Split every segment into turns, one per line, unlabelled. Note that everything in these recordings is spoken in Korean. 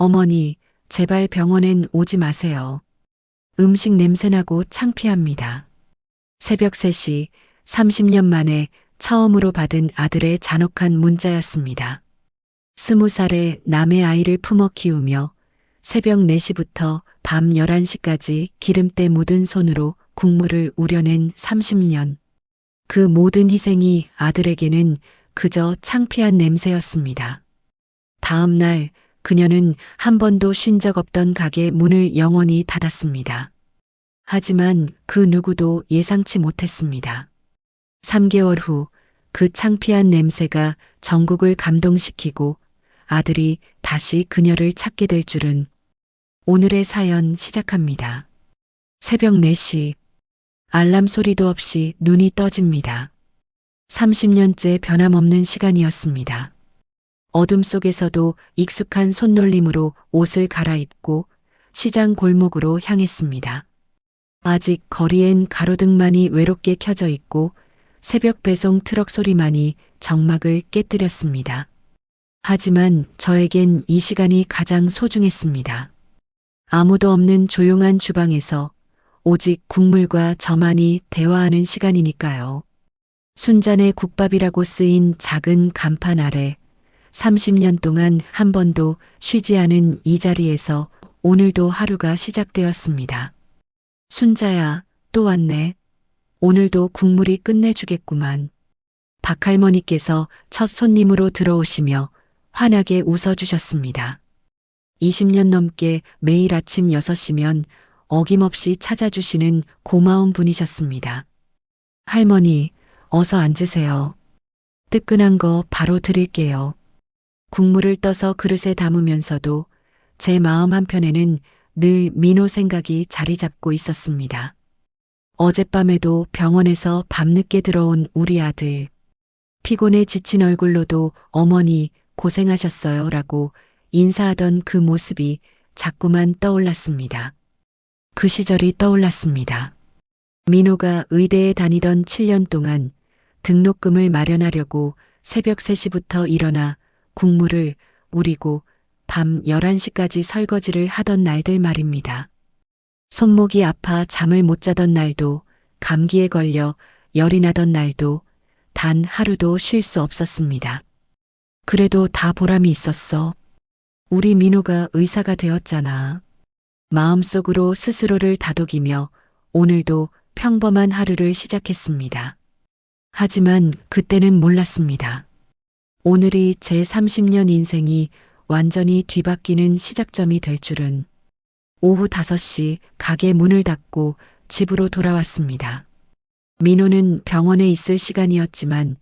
어머니, 제발 병원엔 오지 마세요. 음식 냄새나고 창피합니다. 새벽 3시 30년 만에 처음으로 받은 아들의 잔혹한 문자였습니다. 20살의 남의 아이를 품어 키우며 새벽 4시부터 밤 11시까지 기름때 묻은 손으로 국물을 우려낸 30년. 그 모든 희생이 아들에게는 그저 창피한 냄새였습니다. 다음 날 그녀는 한 번도 쉰 적 없던 가게 문을 영원히 닫았습니다. 하지만 그 누구도 예상치 못했습니다. 3개월 후 그 창피한 냄새가 전국을 감동시키고 아들이 다시 그녀를 찾게 될 줄은. 오늘의 사연 시작합니다. 새벽 4시 알람 소리도 없이 눈이 떠집니다. 30년째 변함없는 시간이었습니다. 어둠 속에서도 익숙한 손놀림으로 옷을 갈아입고 시장 골목으로 향했습니다. 아직 거리엔 가로등만이 외롭게 켜져 있고 새벽 배송 트럭 소리만이 정막을 깨뜨렸습니다. 하지만 저에겐 이 시간이 가장 소중했습니다. 아무도 없는 조용한 주방에서 오직 국물과 저만이 대화하는 시간이니까요. 순잔의 국밥이라고 쓰인 작은 간판 아래 30년 동안 한 번도 쉬지 않은 이 자리에서 오늘도 하루가 시작되었습니다. 순자야, 또 왔네. 오늘도 국물이 끝내주겠구만. 박할머니께서 첫 손님으로 들어오시며 환하게 웃어주셨습니다. 20년 넘게 매일 아침 6시면 어김없이 찾아주시는 고마운 분이셨습니다. 할머니, 어서 앉으세요. 뜨끈한 거 바로 드릴게요. 국물을 떠서 그릇에 담으면서도 제 마음 한편에는 늘 민호 생각이 자리 잡고 있었습니다. 어젯밤에도 병원에서 밤늦게 들어온 우리 아들. 피곤해 지친 얼굴로도 어머니 고생하셨어요 라고 인사하던 그 모습이 자꾸만 떠올랐습니다. 그 시절이 떠올랐습니다. 민호가 의대에 다니던 7년 동안 등록금을 마련하려고 새벽 3시부터 일어나 국물을 우리고 밤 11시까지 설거지를 하던 날들 말입니다. 손목이 아파 잠을 못 자던 날도, 감기에 걸려 열이 나던 날도 단 하루도 쉴 수 없었습니다. 그래도 다 보람이 있었어. 우리 민호가 의사가 되었잖아. 마음속으로 스스로를 다독이며 오늘도 평범한 하루를 시작했습니다. 하지만 그때는 몰랐습니다. 오늘이 제 30년 인생이 완전히 뒤바뀌는 시작점이 될 줄은. 오후 5시 가게 문을 닫고 집으로 돌아왔습니다. 민호는 병원에 있을 시간이었지만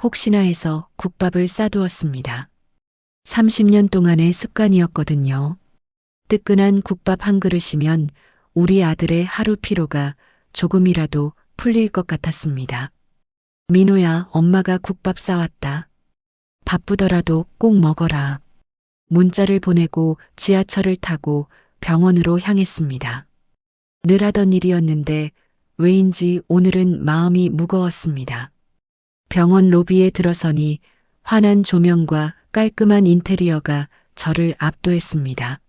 혹시나 해서 국밥을 싸두었습니다. 30년 동안의 습관이었거든요. 뜨끈한 국밥 한 그릇이면 우리 아들의 하루 피로가 조금이라도 풀릴 것 같았습니다. 민호야, 엄마가 국밥 싸왔다. 바쁘더라도 꼭 먹어라. 문자를 보내고 지하철을 타고 병원으로 향했습니다. 늘 하던 일이었는데 왜인지 오늘은 마음이 무거웠습니다. 병원 로비에 들어서니 환한 조명과 깔끔한 인테리어가 저를 압도했습니다.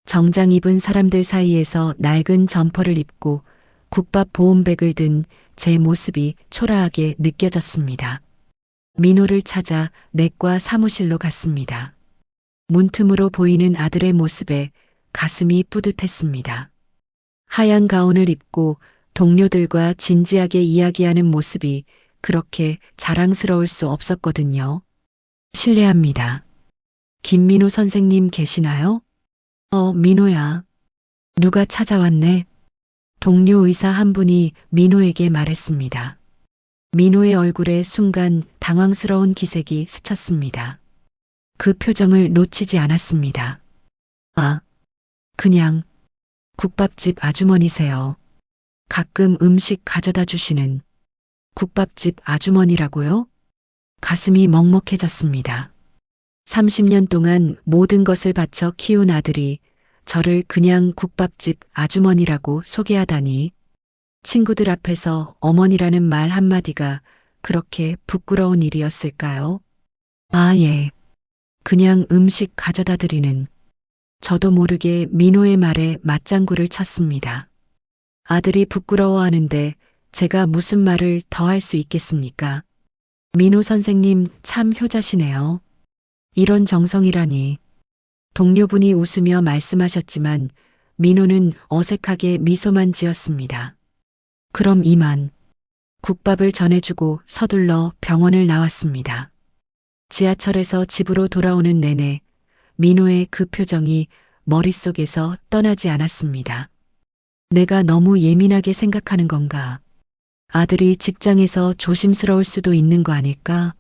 정장 입은 사람들 사이에서 낡은 점퍼를 입고 국밥 보온백을 든 제 모습이 초라하게 느껴졌습니다. 민호를 찾아 내과 사무실로 갔습니다. 문틈으로 보이는 아들의 모습에 가슴이 뿌듯했습니다. 하얀 가운을 입고 동료들과 진지하게 이야기하는 모습이 그렇게 자랑스러울 수 없었거든요. 실례합니다. 김민호 선생님 계시나요? 민호야. 누가 찾아왔네. 동료 의사 한 분이 민호에게 말했습니다. 민호의 얼굴에 순간 당황스러운 기색이 스쳤습니다. 그 표정을 놓치지 않았습니다. 그냥 국밥집 아주머니세요. 가끔 음식 가져다 주시는 국밥집 아주머니라고요? 가슴이 먹먹해졌습니다. 30년 동안 모든 것을 바쳐 키운 아들이 저를 그냥 국밥집 아주머니라고 소개하다니. 친구들 앞에서 어머니라는 말 한마디가 그렇게 부끄러운 일이었을까요? 예. 그냥 음식 가져다 드리는 저도 모르게 민호의 말에 맞장구를 쳤습니다. 아들이 부끄러워하는데 제가 무슨 말을 더 할 수 있겠습니까? 민호 선생님 참 효자시네요. 이런 정성이라니. 동료분이 웃으며 말씀하셨지만 민호는 어색하게 미소만 지었습니다. 그럼 이만. 국밥을 전해주고 서둘러 병원을 나왔습니다. 지하철에서 집으로 돌아오는 내내 민호의 그 표정이 머릿속에서 떠나지 않았습니다. 내가 너무 예민하게 생각하는 건가? 아들이 직장에서 조심스러울 수도 있는 거 아닐까?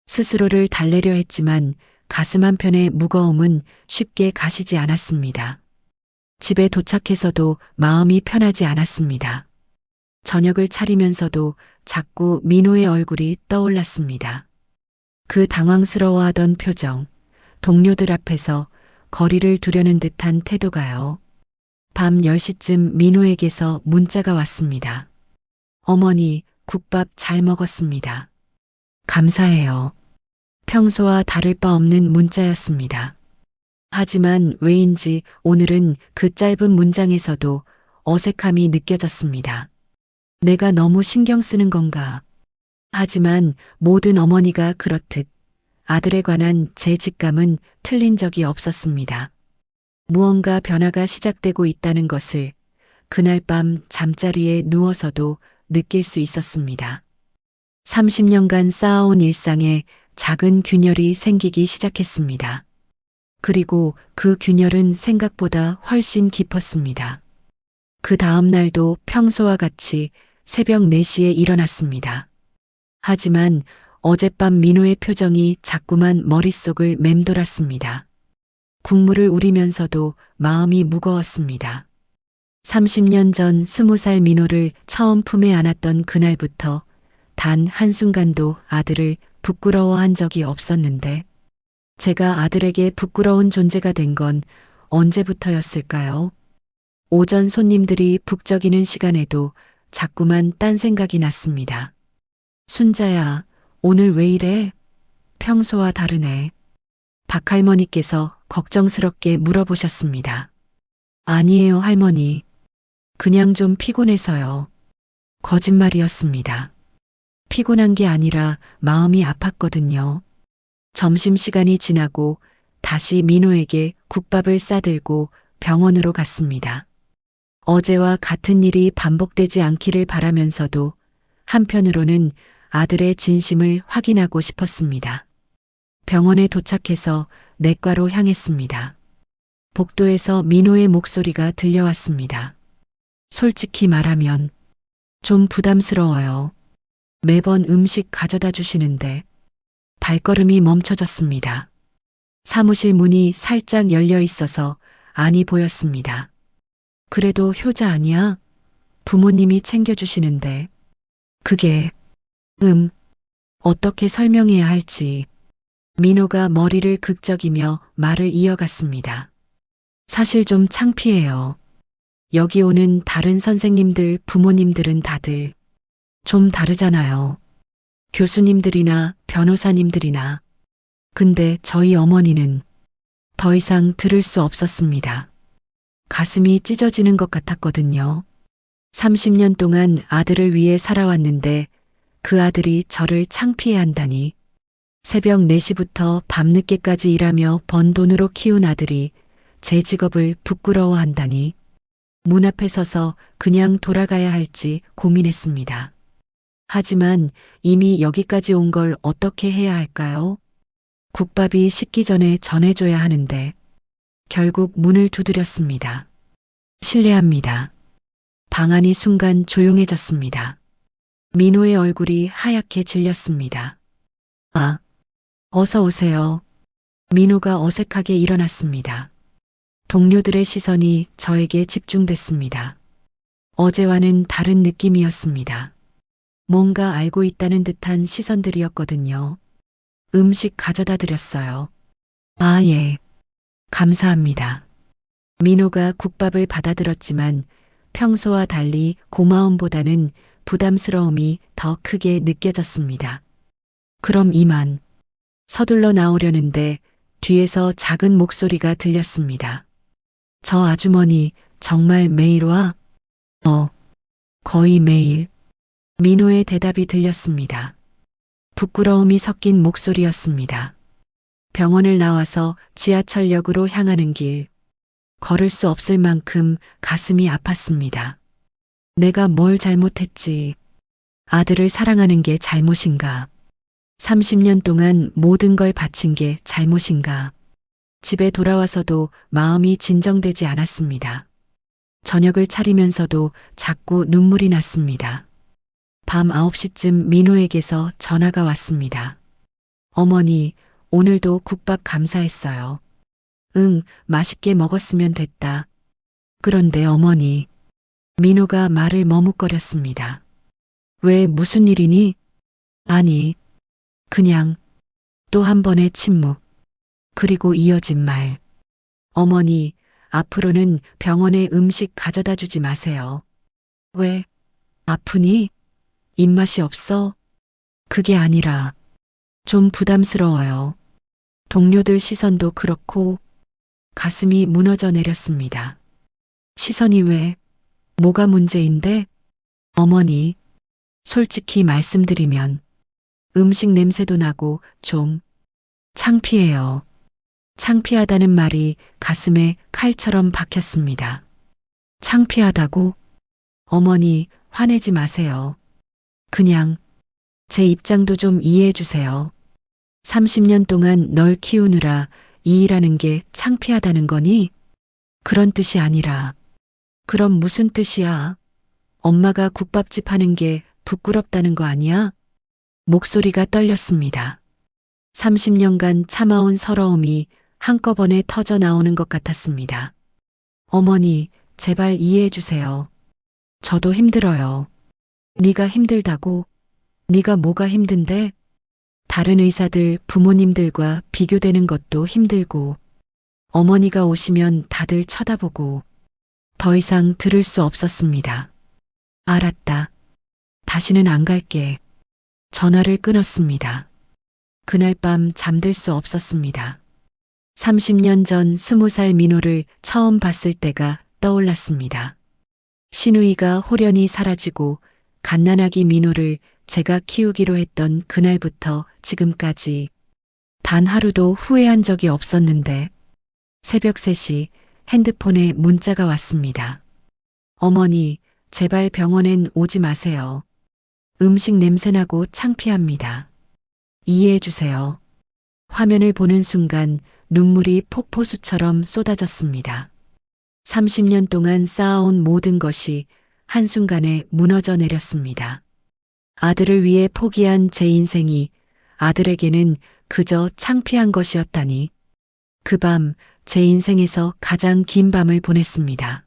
스스로를 달래려 했지만 가슴 한편의 무거움은 쉽게 가시지 않았습니다. 집에 도착해서도 마음이 편하지 않았습니다. 저녁을 차리면서도 자꾸 민호의 얼굴이 떠올랐습니다. 그 당황스러워하던 표정, 동료들 앞에서 거리를 두려는 듯한 태도가요. 밤 10시쯤 민호에게서 문자가 왔습니다. 어머니, 국밥 잘 먹었습니다. 감사해요. 평소와 다를 바 없는 문자였습니다. 하지만 왜인지 오늘은 그 짧은 문장에서도 어색함이 느껴졌습니다. 내가 너무 신경 쓰는 건가? 하지만 모든 어머니가 그렇듯 아들에 관한 제 직감은 틀린 적이 없었습니다. 무언가 변화가 시작되고 있다는 것을 그날 밤 잠자리에 누워서도 느낄 수 있었습니다. 30년간 쌓아온 일상에 작은 균열이 생기기 시작했습니다. 그리고 그 균열은 생각보다 훨씬 깊었습니다. 그 다음 날도 평소와 같이 새벽 4시에 일어났습니다. 하지만 어젯밤 민호의 표정이 자꾸만 머릿속을 맴돌았습니다. 국물을 우리면서도 마음이 무거웠습니다. 30년 전 20살 민호를 처음 품에 안았던 그날부터 단 한순간도 아들을 부끄러워한 적이 없었는데 제가 아들에게 부끄러운 존재가 된 건 언제부터였을까요? 오전 손님들이 북적이는 시간에도 자꾸만 딴 생각이 났습니다. 순자야, 오늘 왜 이래? 평소와 다르네. 박할머니께서 걱정스럽게 물어보셨습니다. 아니에요, 할머니. 그냥 좀 피곤해서요. 거짓말이었습니다. 피곤한 게 아니라 마음이 아팠거든요. 점심시간이 지나고 다시 민호에게 국밥을 싸들고 병원으로 갔습니다. 어제와 같은 일이 반복되지 않기를 바라면서도 한편으로는 아들의 진심을 확인하고 싶었습니다. 병원에 도착해서 내과로 향했습니다. 복도에서 민호의 목소리가 들려왔습니다. 솔직히 말하면 좀 부담스러워요. 매번 음식 가져다 주시는데 발걸음이 멈춰졌습니다. 사무실 문이 살짝 열려 있어서 안이 보였습니다. 그래도 효자 아니야? 부모님이 챙겨주시는데. 그게, 어떻게 설명해야 할지. 민호가 머리를 극적이며 말을 이어갔습니다. 사실 좀 창피해요. 여기 오는 다른 선생님들, 부모님들은 다들 좀 다르잖아요. 교수님들이나 변호사님들이나. 근데 저희 어머니는 더 이상 들을 수 없었습니다. 가슴이 찢어지는 것 같았거든요. 30년 동안 아들을 위해 살아왔는데 그 아들이 저를 창피해 한다니. 새벽 4시부터 밤늦게까지 일하며 번 돈으로 키운 아들이 제 직업을 부끄러워한다니. 문 앞에 서서 그냥 돌아가야 할지 고민했습니다. 하지만 이미 여기까지 온 걸 어떻게 해야 할까요? 국밥이 식기 전에 전해줘야 하는데 결국 문을 두드렸습니다. 실례합니다. 방 안이 순간 조용해졌습니다. 민호의 얼굴이 하얗게 질렸습니다. 아, 어서 오세요. 민호가 어색하게 일어났습니다. 동료들의 시선이 저에게 집중됐습니다. 어제와는 다른 느낌이었습니다. 뭔가 알고 있다는 듯한 시선들이었거든요. 음식 가져다 드렸어요. 아, 예. 감사합니다. 민호가 국밥을 받아들었지만 평소와 달리 고마움보다는 부담스러움이 더 크게 느껴졌습니다. 그럼 이만. 서둘러 나오려는데 뒤에서 작은 목소리가 들렸습니다. 저 아주머니 정말 매일 와? 거의 매일. 민호의 대답이 들렸습니다. 부끄러움이 섞인 목소리였습니다. 병원을 나와서 지하철역으로 향하는 길. 걸을 수 없을 만큼 가슴이 아팠습니다. 내가 뭘 잘못했지? 아들을 사랑하는 게 잘못인가? 30년 동안 모든 걸 바친 게 잘못인가? 집에 돌아와서도 마음이 진정되지 않았습니다. 저녁을 차리면서도 자꾸 눈물이 났습니다. 밤 9시쯤 민호에게서 전화가 왔습니다. 어머니, 오늘도 국밥 감사했어요. 응, 맛있게 먹었으면 됐다. 그런데 어머니, 민호가 말을 머뭇거렸습니다. 왜 무슨 일이니? 아니, 그냥 또 한 번의 침묵. 그리고 이어진 말. 어머니, 앞으로는 병원에 음식 가져다 주지 마세요. 왜? 아프니? 입맛이 없어? 그게 아니라 좀 부담스러워요. 동료들 시선도 그렇고 가슴이 무너져 내렸습니다. 시선이 왜? 뭐가 문제인데? 어머니, 솔직히 말씀드리면 음식 냄새도 나고 좀 창피해요. 창피하다는 말이 가슴에 칼처럼 박혔습니다. 창피하다고? 어머니, 화내지 마세요. 그냥 제 입장도 좀 이해해 주세요. 30년 동안 널 키우느라 이 일하는 게 창피하다는 거니? 그런 뜻이 아니라. 그럼 무슨 뜻이야? 엄마가 국밥집 하는 게 부끄럽다는 거 아니야? 목소리가 떨렸습니다. 30년간 참아온 서러움이 한꺼번에 터져 나오는 것 같았습니다. 어머니, 제발 이해해 주세요. 저도 힘들어요. 네가 힘들다고? 네가 뭐가 힘든데? 다른 의사들, 부모님들과 비교되는 것도 힘들고, 어머니가 오시면 다들 쳐다보고, 더 이상 들을 수 없었습니다. 알았다. 다시는 안 갈게. 전화를 끊었습니다. 그날 밤 잠들 수 없었습니다. 30년 전 20살 민호를 처음 봤을 때가 떠올랐습니다. 신우이가 홀연히 사라지고 갓난아기 민호를 제가 키우기로 했던 그날부터 지금까지 단 하루도 후회한 적이 없었는데 새벽 3시 핸드폰에 문자가 왔습니다. 어머니, 제발 병원엔 오지 마세요. 음식 냄새나고 창피합니다. 이해해 주세요. 화면을 보는 순간 눈물이 폭포수처럼 쏟아졌습니다. 30년 동안 쌓아온 모든 것이 한순간에 무너져 내렸습니다. 아들을 위해 포기한 제 인생이 아들에게는 그저 창피한 것이었다니. 그 밤 제 인생에서 가장 긴 밤을 보냈습니다.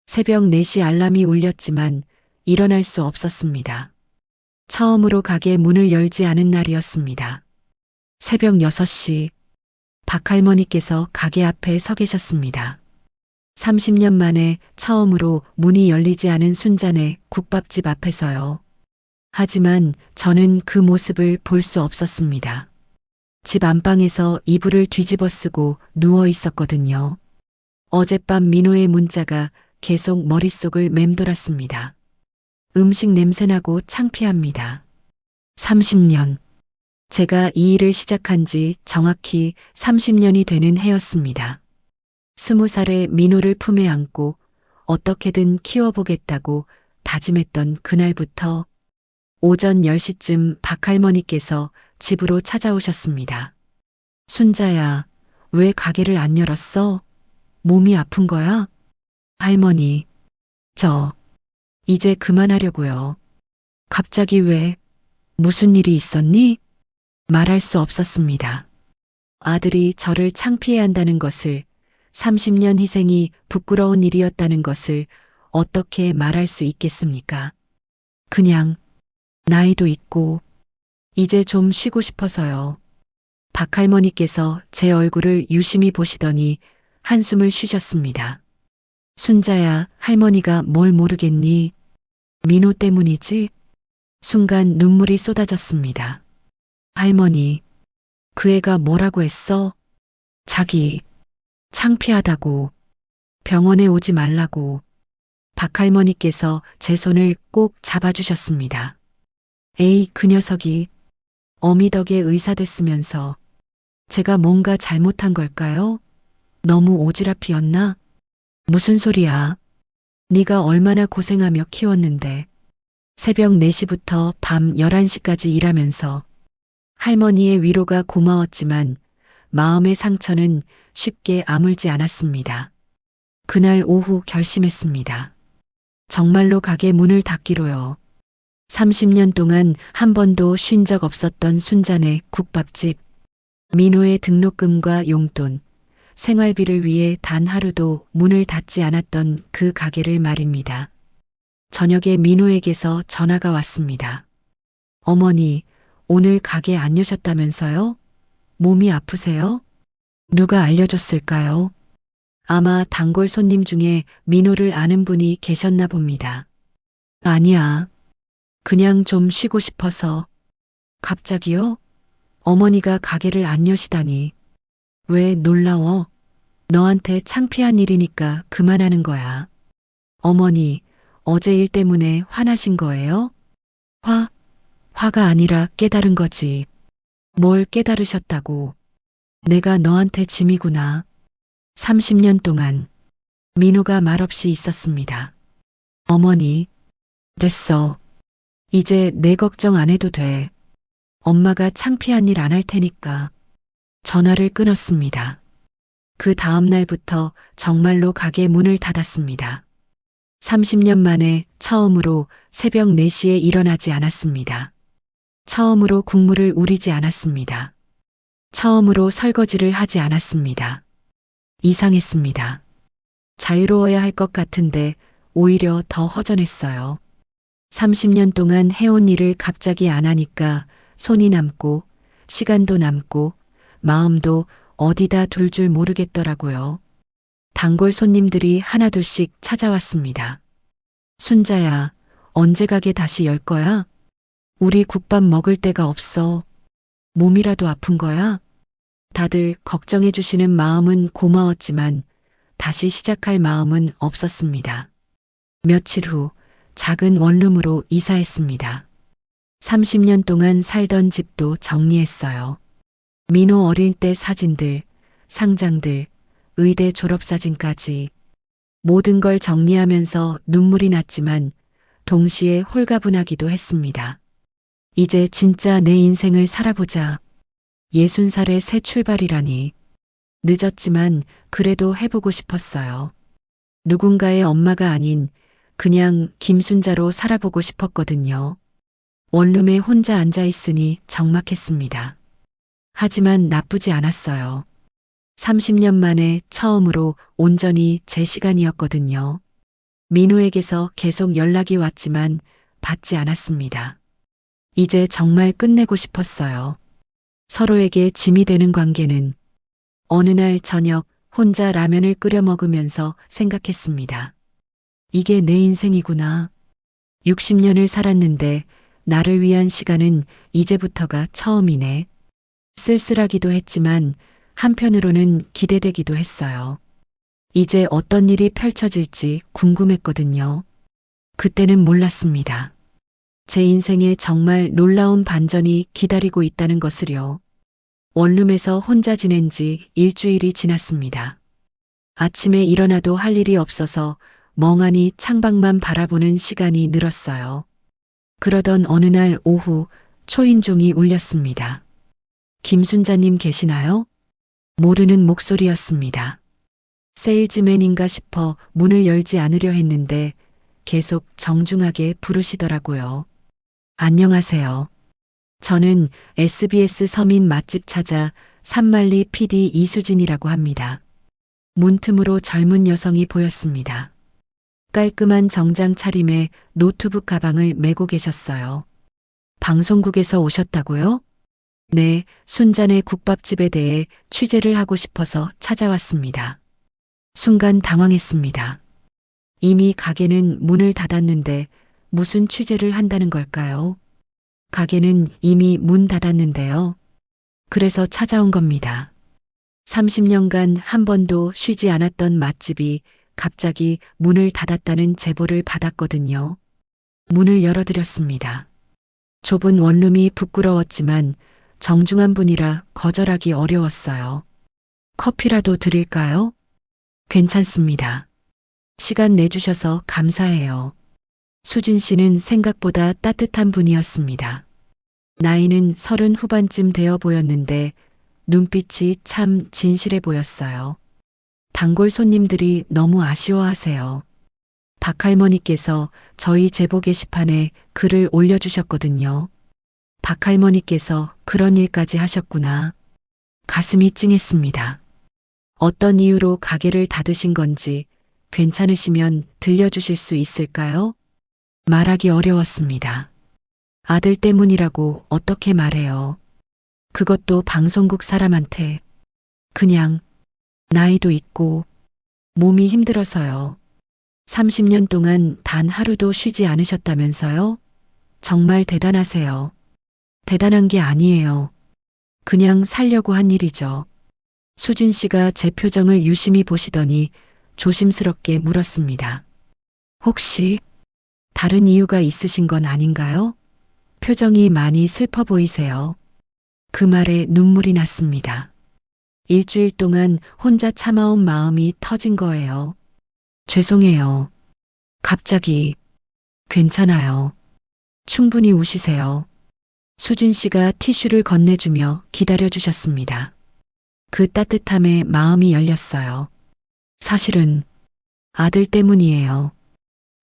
새벽 4시 알람이 울렸지만 일어날 수 없었습니다. 처음으로 가게 문을 열지 않은 날이었습니다. 새벽 6시 박할머니께서 가게 앞에 서 계셨습니다. 30년 만에 처음으로 문이 열리지 않은 순잔의 국밥집 앞에서요. 하지만 저는 그 모습을 볼 수 없었습니다. 집 안방에서 이불을 뒤집어 쓰고 누워 있었거든요. 어젯밤 민호의 문자가 계속 머릿속을 맴돌았습니다. 음식 냄새나고 창피합니다. 30년. 제가 이 일을 시작한 지 정확히 30년이 되는 해였습니다. 20살에 민호를 품에 안고 어떻게든 키워보겠다고 다짐했던 그날부터 오전 10시쯤 박할머니께서 집으로 찾아오셨습니다. 순자야, 왜 가게를 안 열었어? 몸이 아픈 거야? 할머니, 이제 그만하려고요. 갑자기 왜? 무슨 일이 있었니? 말할 수 없었습니다. 아들이 저를 창피해 한다는 것을, 30년 희생이 부끄러운 일이었다는 것을 어떻게 말할 수 있겠습니까? 그냥 나이도 있고 이제 좀 쉬고 싶어서요. 박할머니께서 제 얼굴을 유심히 보시더니 한숨을 쉬셨습니다. 순자야, 할머니가 뭘 모르겠니? 민호 때문이지? 순간 눈물이 쏟아졌습니다. 할머니, 그 애가 뭐라고 했어? 자기 창피하다고. 병원에 오지 말라고 박할머니께서 제 손을 꼭 잡아주셨습니다. 에이, 그 녀석이 어미덕에 의사 됐으면서 제가 뭔가 잘못한 걸까요? 너무 오지랖이었나? 무슨 소리야? 네가 얼마나 고생하며 키웠는데 새벽 4시부터 밤 11시까지 일하면서 할머니의 위로가 고마웠지만 마음의 상처는 쉽게 아물지 않았습니다. 그날 오후 결심했습니다. 정말로 가게 문을 닫기로요. 30년 동안 한 번도 쉰 적 없었던 순잔의 국밥집, 민호의 등록금과 용돈, 생활비를 위해 단 하루도 문을 닫지 않았던 그 가게를 말입니다. 저녁에 민호에게서 전화가 왔습니다. 어머니, 오늘 가게 안 여셨다면서요? 몸이 아프세요? 누가 알려줬을까요? 아마 단골 손님 중에 민호를 아는 분이 계셨나 봅니다. 아니야. 그냥 좀 쉬고 싶어서. 갑자기요? 어머니가 가게를 안 여시다니. 왜 놀라워? 너한테 창피한 일이니까 그만하는 거야. 어머니, 어제 일 때문에 화나신 거예요? 화가 아니라 깨달은 거지. 뭘 깨달으셨다고. 내가 너한테 짐이구나. 30년 동안 민호가 말없이 있었습니다. 어머니, 됐어. 이제 내 걱정 안 해도 돼. 엄마가 창피한 일 안 할 테니까. 전화를 끊었습니다. 그 다음 날부터 정말로 가게 문을 닫았습니다. 30년 만에 처음으로 새벽 4시에 일어나지 않았습니다. 처음으로 국물을 우리지 않았습니다. 처음으로 설거지를 하지 않았습니다. 이상했습니다. 자유로워야 할 것 같은데 오히려 더 허전했어요. 30년 동안 해온 일을 갑자기 안 하니까 손이 남고 시간도 남고 마음도 어디다 둘 줄 모르겠더라고요. 단골 손님들이 하나둘씩 찾아왔습니다. 순자야, 언제 가게 다시 열 거야? 우리 국밥 먹을 데가 없어. 몸이라도 아픈 거야? 다들 걱정해 주시는 마음은 고마웠지만 다시 시작할 마음은 없었습니다. 며칠 후 작은 원룸으로 이사했습니다. 30년 동안 살던 집도 정리했어요. 민호 어릴 때 사진들, 상장들, 의대 졸업사진까지 모든 걸 정리하면서 눈물이 났지만 동시에 홀가분하기도 했습니다. 이제 진짜 내 인생을 살아보자. 60살의 새 출발이라니. 늦었지만 그래도 해보고 싶었어요. 누군가의 엄마가 아닌 그냥 김순자로 살아보고 싶었거든요. 원룸에 혼자 앉아 있으니 적막했습니다. 하지만 나쁘지 않았어요. 30년 만에 처음으로 온전히 제 시간이었거든요. 민호에게서 계속 연락이 왔지만 받지 않았습니다. 이제 정말 끝내고 싶었어요. 서로에게 짐이 되는 관계는. 어느 날 저녁 혼자 라면을 끓여 먹으면서 생각했습니다. 이게 내 인생이구나. 60년을 살았는데 나를 위한 시간은 이제부터가 처음이네. 쓸쓸하기도 했지만 한편으로는 기대되기도 했어요. 이제 어떤 일이 펼쳐질지 궁금했거든요. 그때는 몰랐습니다. 제 인생에 정말 놀라운 반전이 기다리고 있다는 것을요. 원룸에서 혼자 지낸 지 일주일이 지났습니다. 아침에 일어나도 할 일이 없어서 멍하니 창밖만 바라보는 시간이 늘었어요. 그러던 어느 날 오후 초인종이 울렸습니다. 김순자님 계시나요? 모르는 목소리였습니다. 세일즈맨인가 싶어 문을 열지 않으려 했는데 계속 정중하게 부르시더라고요. 안녕하세요. 저는 SBS 서민 맛집 찾아 산만리 PD 이수진이라고 합니다. 문틈으로 젊은 여성이 보였습니다. 깔끔한 정장 차림에 노트북 가방을 메고 계셨어요. 방송국에서 오셨다고요? 네, 순잔의 국밥집에 대해 취재를 하고 싶어서 찾아왔습니다. 순간 당황했습니다. 이미 가게는 문을 닫았는데 무슨 취재를 한다는 걸까요? 가게는 이미 문 닫았는데요. 그래서 찾아온 겁니다. 30년간 한 번도 쉬지 않았던 맛집이 갑자기 문을 닫았다는 제보를 받았거든요. 문을 열어드렸습니다. 좁은 원룸이 부끄러웠지만 정중한 분이라 거절하기 어려웠어요. 커피라도 드릴까요? 괜찮습니다. 시간 내주셔서 감사해요. 수진 씨는 생각보다 따뜻한 분이었습니다. 나이는 30 후반쯤 되어 보였는데 눈빛이 참 진실해 보였어요. 단골 손님들이 너무 아쉬워하세요. 박할머니께서 저희 제보 게시판에 글을 올려주셨거든요. 박할머니께서 그런 일까지 하셨구나. 가슴이 찡했습니다. 어떤 이유로 가게를 닫으신 건지 괜찮으시면 들려주실 수 있을까요? 말하기 어려웠습니다. 아들 때문이라고 어떻게 말해요. 그것도 방송국 사람한테. 그냥 나이도 있고 몸이 힘들어서요. 30년 동안 단 하루도 쉬지 않으셨다면서요? 정말 대단하세요. 대단한 게 아니에요. 그냥 살려고 한 일이죠. 수진 씨가 제 표정을 유심히 보시더니 조심스럽게 물었습니다. 혹시 다른 이유가 있으신 건 아닌가요? 표정이 많이 슬퍼 보이세요. 그 말에 눈물이 났습니다. 일주일 동안 혼자 참아온 마음이 터진 거예요. 죄송해요. 갑자기. 괜찮아요. 충분히 우시세요. 수진 씨가 티슈를 건네주며 기다려주셨습니다. 그 따뜻함에 마음이 열렸어요. 사실은 아들 때문이에요.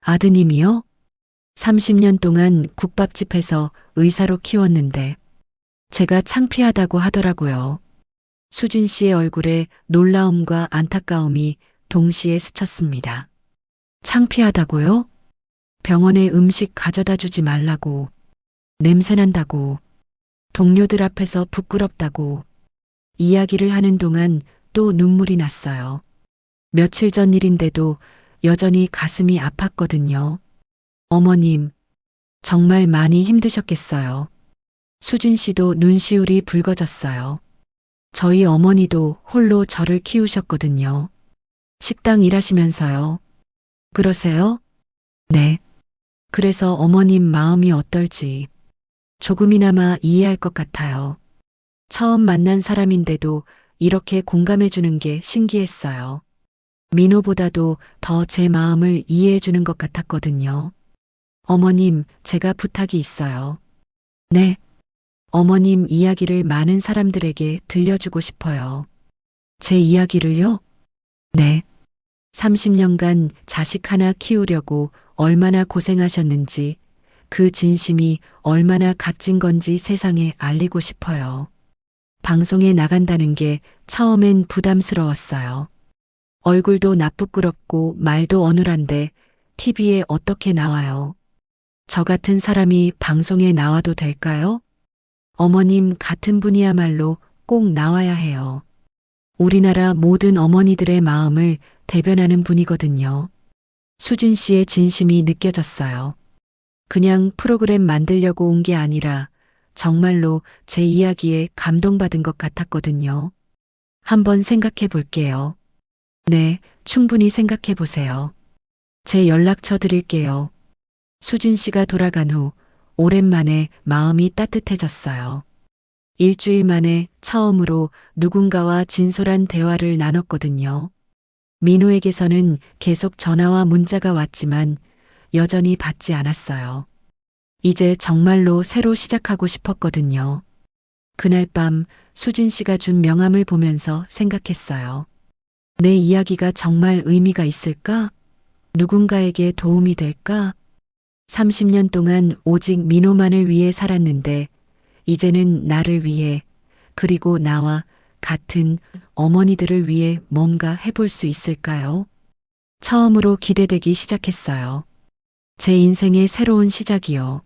아드님이요? 30년 동안 국밥집에서 의사로 키웠는데 제가 창피하다고 하더라고요. 수진 씨의 얼굴에 놀라움과 안타까움이 동시에 스쳤습니다. 창피하다고요? 병원에 음식 가져다 주지 말라고, 냄새난다고, 동료들 앞에서 부끄럽다고 이야기를 하는 동안 또 눈물이 났어요. 며칠 전 일인데도 여전히 가슴이 아팠거든요. 어머님, 정말 많이 힘드셨겠어요. 수진 씨도 눈시울이 붉어졌어요. 저희 어머니도 홀로 저를 키우셨거든요. 식당 일하시면서요. 그러세요? 네. 그래서 어머님 마음이 어떨지 조금이나마 이해할 것 같아요. 처음 만난 사람인데도 이렇게 공감해 주는 게 신기했어요. 민호보다도 더 제 마음을 이해해 주는 것 같았거든요. 어머님, 제가 부탁이 있어요. 네. 어머님 이야기를 많은 사람들에게 들려주고 싶어요. 제 이야기를요? 네. 30년간 자식 하나 키우려고 얼마나 고생하셨는지, 그 진심이 얼마나 값진 건지 세상에 알리고 싶어요. 방송에 나간다는 게 처음엔 부담스러웠어요. 얼굴도 나쁘끄럽고 말도 어눌한데 TV에 어떻게 나와요? 저 같은 사람이 방송에 나와도 될까요? 어머님 같은 분이야말로 꼭 나와야 해요. 우리나라 모든 어머니들의 마음을 대변하는 분이거든요. 수진 씨의 진심이 느껴졌어요. 그냥 프로그램 만들려고 온 게 아니라 정말로 제 이야기에 감동받은 것 같았거든요. 한번 생각해 볼게요. 네, 충분히 생각해 보세요. 제 연락처 드릴게요. 수진 씨가 돌아간 후 오랜만에 마음이 따뜻해졌어요. 일주일 만에 처음으로 누군가와 진솔한 대화를 나눴거든요. 민호에게서는 계속 전화와 문자가 왔지만 여전히 받지 않았어요. 이제 정말로 새로 시작하고 싶었거든요. 그날 밤 수진 씨가 준 명함을 보면서 생각했어요. 내 이야기가 정말 의미가 있을까? 누군가에게 도움이 될까? 30년 동안 오직 민호만을 위해 살았는데 이제는 나를 위해 그리고 나와 같은 어머니들을 위해 뭔가 해볼 수 있을까요? 처음으로 기대되기 시작했어요. 제 인생의 새로운 시작이요.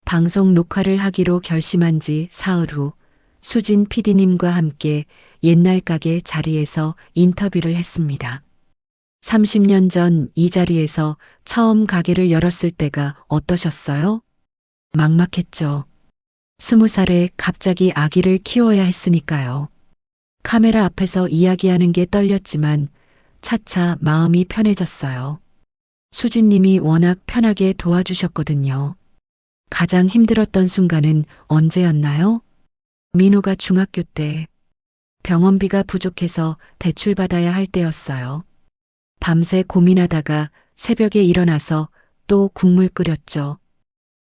방송 녹화를 하기로 결심한 지 사흘 후 수진 PD님과 함께 옛날 가게 자리에서 인터뷰를 했습니다. 30년 전 이 자리에서 처음 가게를 열었을 때가 어떠셨어요? 막막했죠. 20살에 갑자기 아기를 키워야 했으니까요. 카메라 앞에서 이야기하는 게 떨렸지만 차차 마음이 편해졌어요. 수진님이 워낙 편하게 도와주셨거든요. 가장 힘들었던 순간은 언제였나요? 민호가 중학교 때 병원비가 부족해서 대출받아야 할 때였어요. 밤새 고민하다가 새벽에 일어나서 또 국물 끓였죠.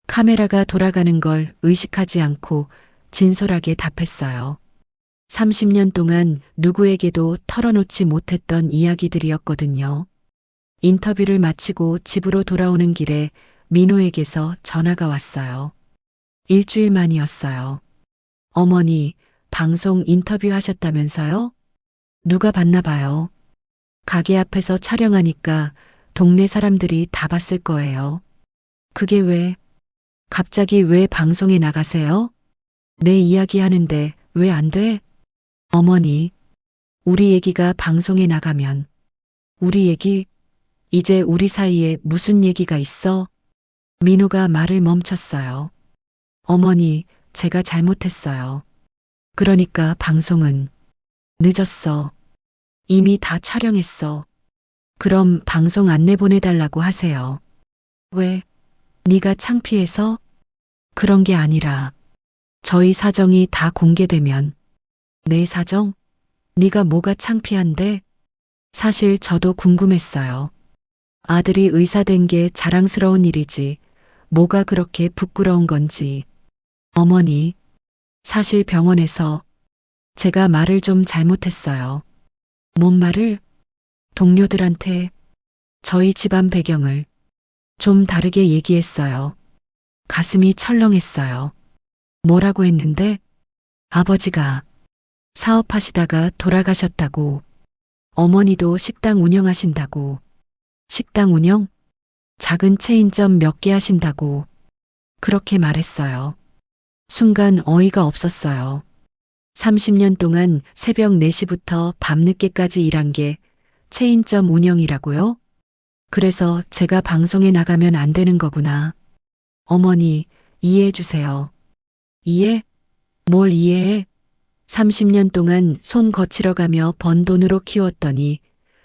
카메라가 돌아가는 걸 의식하지 않고 진솔하게 답했어요. 30년 동안 누구에게도 털어놓지 못했던 이야기들이었거든요. 인터뷰를 마치고 집으로 돌아오는 길에 민호에게서 전화가 왔어요. 일주일 만이었어요. 어머니, 방송 인터뷰 하셨다면서요? 누가 봤나 봐요. 가게 앞에서 촬영하니까 동네 사람들이 다 봤을 거예요. 그게 왜? 갑자기 왜 방송에 나가세요? 내 이야기 하는데 왜 안 돼? 어머니, 우리 얘기가 방송에 나가면 우리 얘기, 이제 우리 사이에 무슨 얘기가 있어? 민호가 말을 멈췄어요. 어머니, 제가 잘못했어요. 그러니까 방송은 늦었어. 이미 다 촬영했어. 그럼 방송 안 내보내달라고 하세요. 왜? 네가 창피해서? 그런 게 아니라 저희 사정이 다 공개되면 내 사정? 네가 뭐가 창피한데? 사실 저도 궁금했어요. 아들이 의사 된 게 자랑스러운 일이지 뭐가 그렇게 부끄러운 건지. 어머니, 사실 병원에서 제가 말을 좀 잘못했어요. 뭔 말을? 동료들한테 저희 집안 배경을 좀 다르게 얘기했어요. 가슴이 철렁했어요. 뭐라고 했는데? 아버지가 사업하시다가 돌아가셨다고. 어머니도 식당 운영하신다고. 식당 운영? 작은 체인점 몇 개 하신다고. 그렇게 말했어요. 순간 어이가 없었어요. 30년 동안 새벽 4시부터 밤늦게까지 일한 게 체인점 운영이라고요? 그래서 제가 방송에 나가면 안 되는 거구나. 어머니, 이해해 주세요. 이해? 뭘 이해해? 30년 동안 손 거칠어 가며 번 돈으로 키웠더니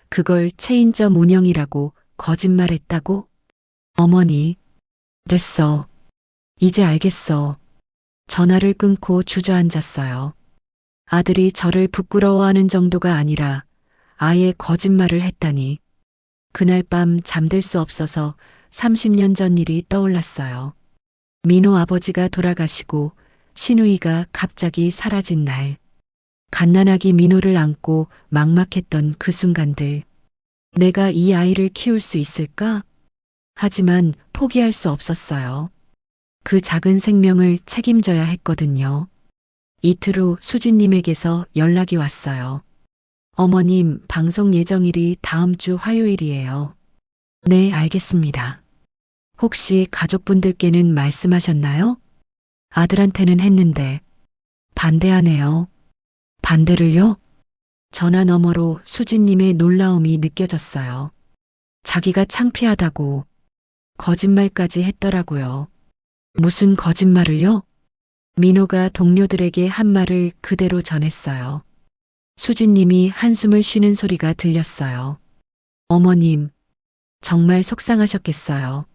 그걸 체인점 운영이라고 거짓말했다고? 어머니, 됐어. 이제 알겠어. 전화를 끊고 주저앉았어요. 아들이 저를 부끄러워하는 정도가 아니라 아예 거짓말을 했다니. 그날 밤 잠들 수 없어서 30년 전 일이 떠올랐어요. 민호 아버지가 돌아가시고 신우이가 갑자기 사라진 날. 갓난아기 민호를 안고 막막했던 그 순간들. 내가 이 아이를 키울 수 있을까? 하지만 포기할 수 없었어요. 그 작은 생명을 책임져야 했거든요. 이틀 후 수진님에게서 연락이 왔어요. 어머님, 방송 예정일이 다음 주 화요일이에요. 네, 알겠습니다. 혹시 가족분들께는 말씀하셨나요? 아들한테는 했는데 반대하네요. 반대를요? 전화 너머로 수진님의 놀라움이 느껴졌어요. 자기가 창피하다고 거짓말까지 했더라고요. 무슨 거짓말을요? 민호가 동료들에게 한 말을 그대로 전했어요. 수진님이 한숨을 쉬는 소리가 들렸어요. 어머님, 정말 속상하셨겠어요.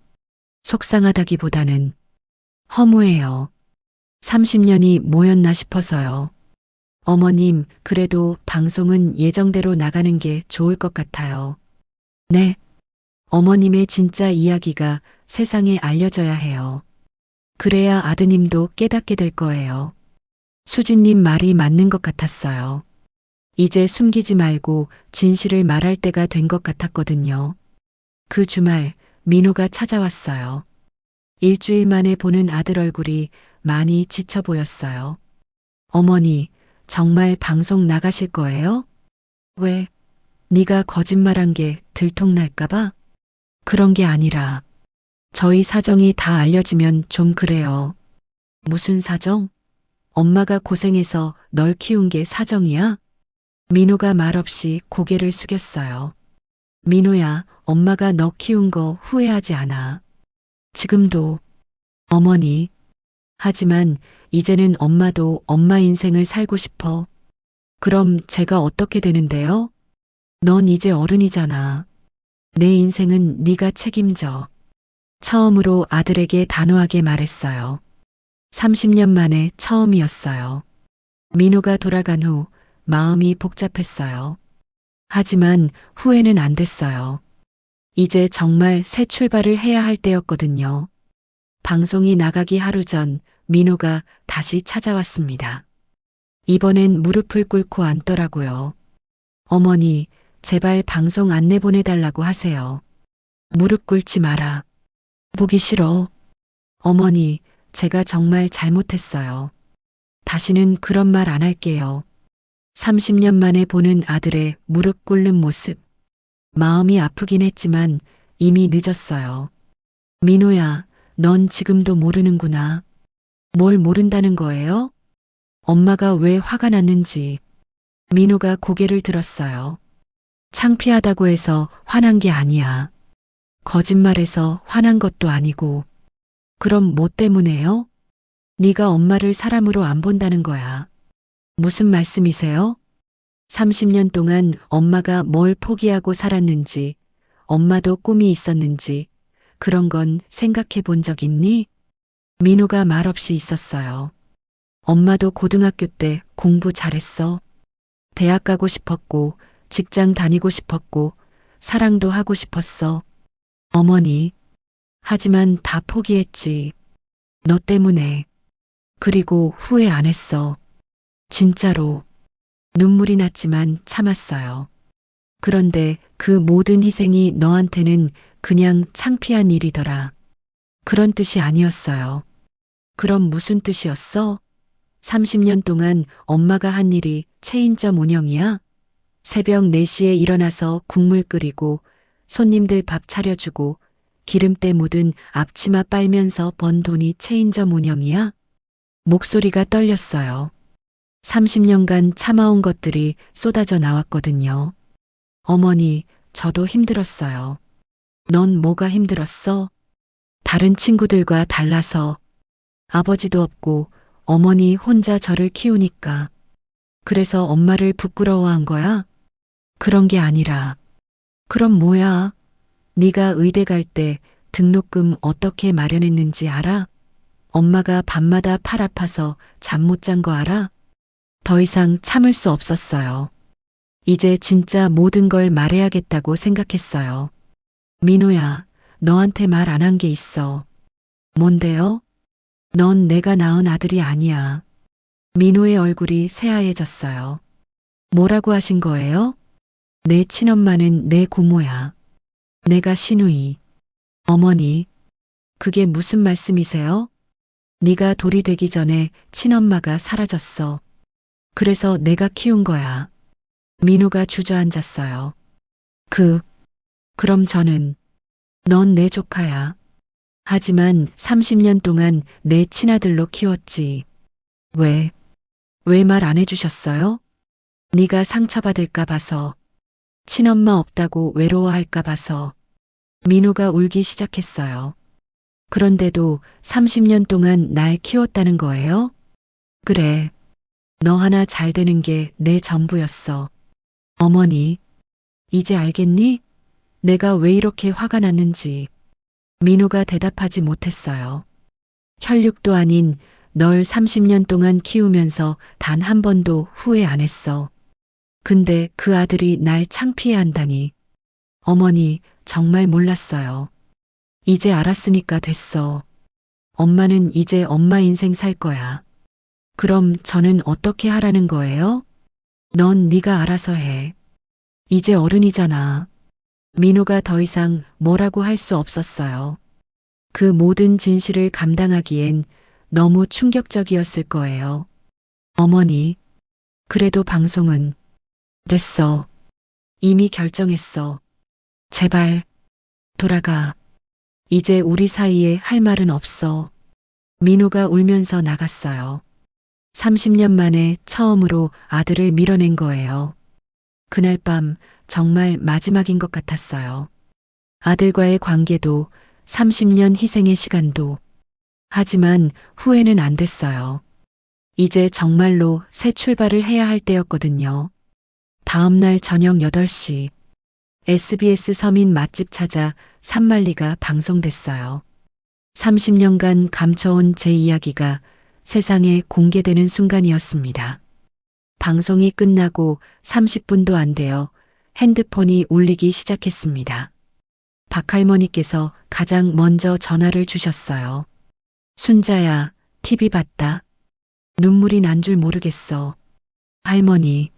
속상하다기보다는 허무해요. 30년이 모였나 싶어서요. 어머님, 그래도 방송은 예정대로 나가는 게 좋을 것 같아요. 네. 어머님의 진짜 이야기가 세상에 알려져야 해요. 그래야 아드님도 깨닫게 될 거예요. 수진님 말이 맞는 것 같았어요. 이제 숨기지 말고 진실을 말할 때가 된 것 같았거든요. 그 주말 민호가 찾아왔어요. 일주일 만에 보는 아들 얼굴이 많이 지쳐 보였어요. 어머니, 정말 방송 나가실 거예요? 왜? 네가 거짓말한 게 들통날까 봐? 그런 게 아니라 저희 사정이 다 알려지면 좀 그래요. 무슨 사정? 엄마가 고생해서 널 키운 게 사정이야? 민호가 말없이 고개를 숙였어요. 민호야, 엄마가 너 키운 거 후회하지 않아. 지금도. 어머니. 하지만 이제는 엄마도 엄마 인생을 살고 싶어. 그럼 제가 어떻게 되는데요? 넌 이제 어른이잖아. 내 인생은 네가 책임져. 처음으로 아들에게 단호하게 말했어요. 30년 만에 처음이었어요. 민호가 돌아간 후 마음이 복잡했어요. 하지만 후회는 안 됐어요. 이제 정말 새 출발을 해야 할 때였거든요. 방송이 나가기 하루 전 민호가 다시 찾아왔습니다. 이번엔 무릎을 꿇고 앉더라고요. 어머니, 제발 방송 안내 보내달라고 하세요. 무릎 꿇지 마라. 보기 싫어. 어머니, 제가 정말 잘못했어요. 다시는 그런 말 안 할게요. 30년 만에 보는 아들의 무릎 꿇는 모습. 마음이 아프긴 했지만 이미 늦었어요. 민호야, 넌 지금도 모르는구나. 뭘 모른다는 거예요? 엄마가 왜 화가 났는지. 민호가 고개를 들었어요. 창피하다고 해서 화난 게 아니야. 거짓말해서 화난 것도 아니고. 그럼 뭐 때문에요? 네가 엄마를 사람으로 안 본다는 거야. 무슨 말씀이세요? 30년 동안 엄마가 뭘 포기하고 살았는지, 엄마도 꿈이 있었는지, 그런 건 생각해 본 적 있니? 민호가 말없이 있었어요. 엄마도 고등학교 때 공부 잘했어. 대학 가고 싶었고, 직장 다니고 싶었고, 사랑도 하고 싶었어. 어머니. 하지만 다 포기했지. 너 때문에. 그리고 후회 안 했어. 진짜로. 눈물이 났지만 참았어요. 그런데 그 모든 희생이 너한테는 그냥 창피한 일이더라. 그런 뜻이 아니었어요. 그럼 무슨 뜻이었어? 30년 동안 엄마가 한 일이 체인점 운영이야? 새벽 4시에 일어나서 국물 끓이고 손님들 밥 차려주고 기름때 묻은 앞치마 빨면서 번 돈이 체인점 운영이야? 목소리가 떨렸어요. 30년간 참아온 것들이 쏟아져 나왔거든요. 어머니, 저도 힘들었어요. 넌 뭐가 힘들었어? 다른 친구들과 달라서. 아버지도 없고 어머니 혼자 저를 키우니까. 그래서 엄마를 부끄러워한 거야? 그런 게 아니라. 그럼 뭐야? 네가 의대 갈 때 등록금 어떻게 마련했는지 알아? 엄마가 밤마다 팔 아파서 잠 못 잔 거 알아? 더 이상 참을 수 없었어요. 이제 진짜 모든 걸 말해야겠다고 생각했어요. 민호야, 너한테 말 안 한 게 있어. 뭔데요? 넌 내가 낳은 아들이 아니야. 민호의 얼굴이 새하얘졌어요. 뭐라고 하신 거예요? 내 친엄마는 내 고모야. 내가 시누이. 어머니, 그게 무슨 말씀이세요? 네가 돌이 되기 전에 친엄마가 사라졌어. 그래서 내가 키운 거야. 민호가 주저앉았어요. 그럼 저는, 넌 내 조카야. 하지만 30년 동안 내 친아들로 키웠지. 왜 말 안 해주셨어요? 네가 상처받을까 봐서, 친엄마 없다고 외로워할까 봐서. 민호가 울기 시작했어요. 그런데도 30년 동안 날 키웠다는 거예요? 그래. 너 하나 잘 되는 게 내 전부였어. 어머니, 이제 알겠니? 내가 왜 이렇게 화가 났는지. 민호가 대답하지 못했어요. 혈육도 아닌 널 30년 동안 키우면서 단 한 번도 후회 안 했어. 근데 그 아들이 날 창피해 한다니. 어머니, 정말 몰랐어요. 이제 알았으니까 됐어. 엄마는 이제 엄마 인생 살 거야. 그럼 저는 어떻게 하라는 거예요? 넌 네가 알아서 해. 이제 어른이잖아. 민호가 더 이상 뭐라고 할 수 없었어요. 그 모든 진실을 감당하기엔 너무 충격적이었을 거예요. 어머니, 그래도 방송은 됐어. 이미 결정했어. 제발 돌아가. 이제 우리 사이에 할 말은 없어. 민호가 울면서 나갔어요. 30년 만에 처음으로 아들을 밀어낸 거예요. 그날 밤 정말 마지막인 것 같았어요. 아들과의 관계도 30년 희생의 시간도. 하지만 후회는 안 됐어요. 이제 정말로 새 출발을 해야 할 때였거든요. 다음 날 저녁 8시. SBS 서민 맛집 찾아 산만리가 방송됐어요. 30년간 감춰온 제 이야기가 세상에 공개되는 순간이었습니다. 방송이 끝나고 30분도 안 되어 핸드폰이 울리기 시작했습니다. 박할머니께서 가장 먼저 전화를 주셨어요. 순자야, TV 봤다. 눈물이 난 줄 모르겠어. 할머니,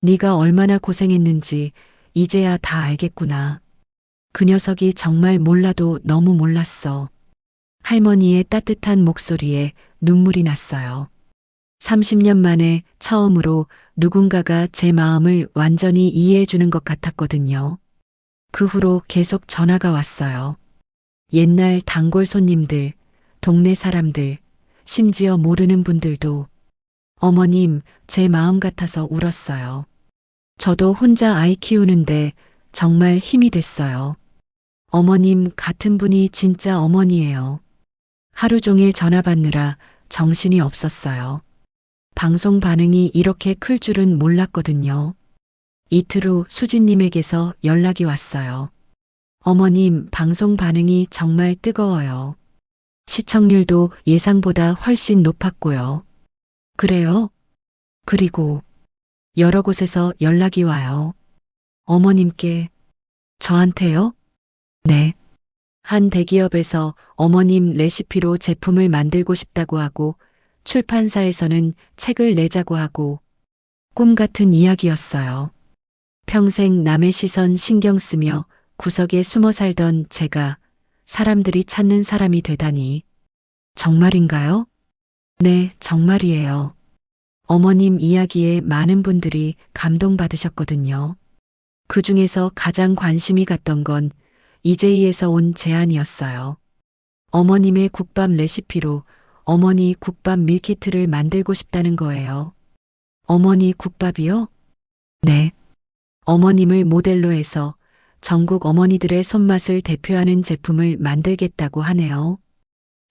네가 얼마나 고생했는지 이제야 다 알겠구나. 그 녀석이 정말 몰라도 너무 몰랐어. 할머니의 따뜻한 목소리에 눈물이 났어요. 30년 만에 처음으로 누군가가 제 마음을 완전히 이해해 주는 것 같았거든요. 그 후로 계속 전화가 왔어요. 옛날 단골 손님들, 동네 사람들, 심지어 모르는 분들도 어머님, 제 마음 같아서 울었어요. 저도 혼자 아이 키우는데 정말 힘이 됐어요. 어머님 같은 분이 진짜 어머니예요. 하루 종일 전화 받느라 정신이 없었어요. 방송 반응이 이렇게 클 줄은 몰랐거든요. 이틀 후 수진님에게서 연락이 왔어요. 어머님, 방송 반응이 정말 뜨거워요. 시청률도 예상보다 훨씬 높았고요. 그래요? 그리고 여러 곳에서 연락이 와요. 어머님께, 저한테요? 네. 한 대기업에서 어머님 레시피로 제품을 만들고 싶다고 하고 출판사에서는 책을 내자고 하고 꿈 같은 이야기였어요. 평생 남의 시선 신경 쓰며 구석에 숨어 살던 제가 사람들이 찾는 사람이 되다니. 정말인가요? 네, 정말이에요. 어머님 이야기에 많은 분들이 감동받으셨거든요. 그 중에서 가장 관심이 갔던 건 이제이에서 온 제안이었어요. 어머님의 국밥 레시피로 어머니 국밥 밀키트를 만들고 싶다는 거예요. 어머니 국밥이요? 네. 어머님을 모델로 해서 전국 어머니들의 손맛을 대표하는 제품을 만들겠다고 하네요.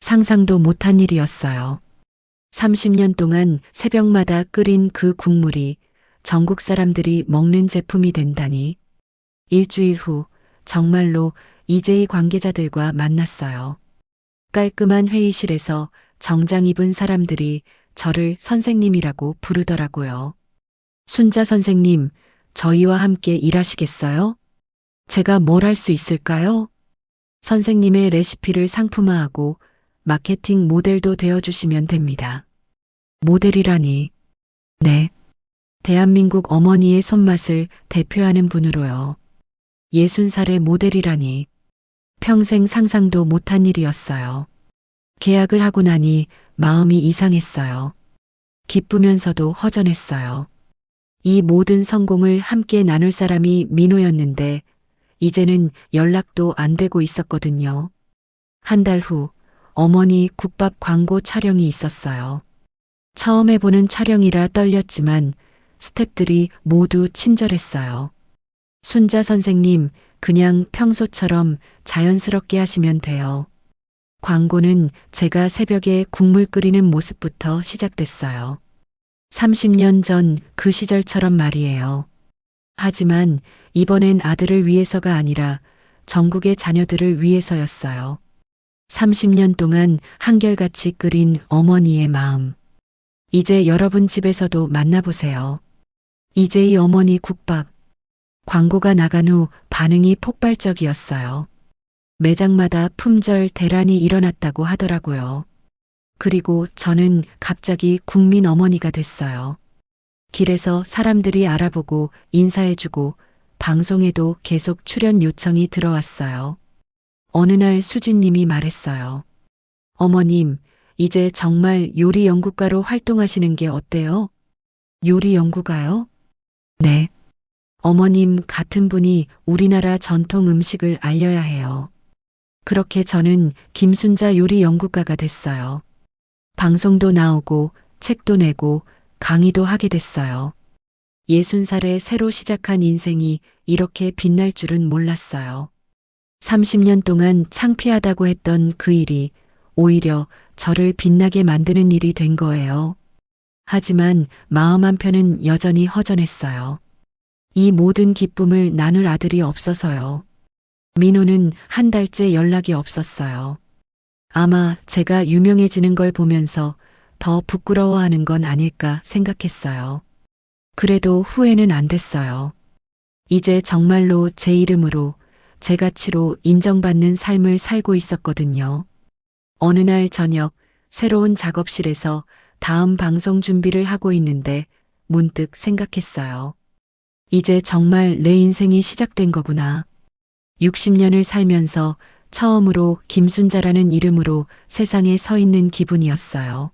상상도 못한 일이었어요. 30년 동안 새벽마다 끓인 그 국물이 전국 사람들이 먹는 제품이 된다니. 일주일 후 정말로 이제이 관계자들과 만났어요. 깔끔한 회의실에서 정장 입은 사람들이 저를 선생님이라고 부르더라고요. 순자 선생님, 저희와 함께 일하시겠어요? 제가 뭘 할 수 있을까요? 선생님의 레시피를 상품화하고 마케팅 모델도 되어주시면 됩니다. 모델이라니. 네. 대한민국 어머니의 손맛을 대표하는 분으로요. 60살의 모델이라니. 평생 상상도 못한 일이었어요. 계약을 하고 나니 마음이 이상했어요. 기쁘면서도 허전했어요. 이 모든 성공을 함께 나눌 사람이 민호였는데 이제는 연락도 안 되고 있었거든요. 한 달 후 어머니 국밥 광고 촬영이 있었어요. 처음 해보는 촬영이라 떨렸지만 스태프들이 모두 친절했어요. 순자 선생님, 그냥 평소처럼 자연스럽게 하시면 돼요. 광고는 제가 새벽에 국물 끓이는 모습부터 시작됐어요. 30년 전 그 시절처럼 말이에요. 하지만 이번엔 아들을 위해서가 아니라 전국의 자녀들을 위해서였어요. 30년 동안 한결같이 끓인 어머니의 마음. 이제 여러분 집에서도 만나보세요. 이제이 어머니 국밥. 광고가 나간 후 반응이 폭발적이었어요. 매장마다 품절 대란이 일어났다고 하더라고요. 그리고 저는 갑자기 국민 어머니가 됐어요. 길에서 사람들이 알아보고 인사해주고 방송에도 계속 출연 요청이 들어왔어요. 어느 날 수진님이 말했어요. 어머님, 이제 정말 요리 연구가로 활동하시는 게 어때요? 요리 연구가요? 네. 어머님 같은 분이 우리나라 전통 음식을 알려야 해요. 그렇게 저는 김순자 요리 연구가가 됐어요. 방송도 나오고 책도 내고 강의도 하게 됐어요. 60살에 새로 시작한 인생이 이렇게 빛날 줄은 몰랐어요. 30년 동안 창피하다고 했던 그 일이 오히려 저를 빛나게 만드는 일이 된 거예요. 하지만 마음 한편은 여전히 허전했어요. 이 모든 기쁨을 나눌 아들이 없어서요. 민호는 한 달째 연락이 없었어요. 아마 제가 유명해지는 걸 보면서 더 부끄러워하는 건 아닐까 생각했어요. 그래도 후회는 안 됐어요. 이제 정말로 제 이름으로, 제 가치로 인정받는 삶을 살고 있었거든요. 어느 날 저녁 새로운 작업실에서 다음 방송 준비를 하고 있는데 문득 생각했어요. 이제 정말 내 인생이 시작된 거구나. 60년을 살면서 처음으로 김순자라는 이름으로 세상에 서 있는 기분이었어요.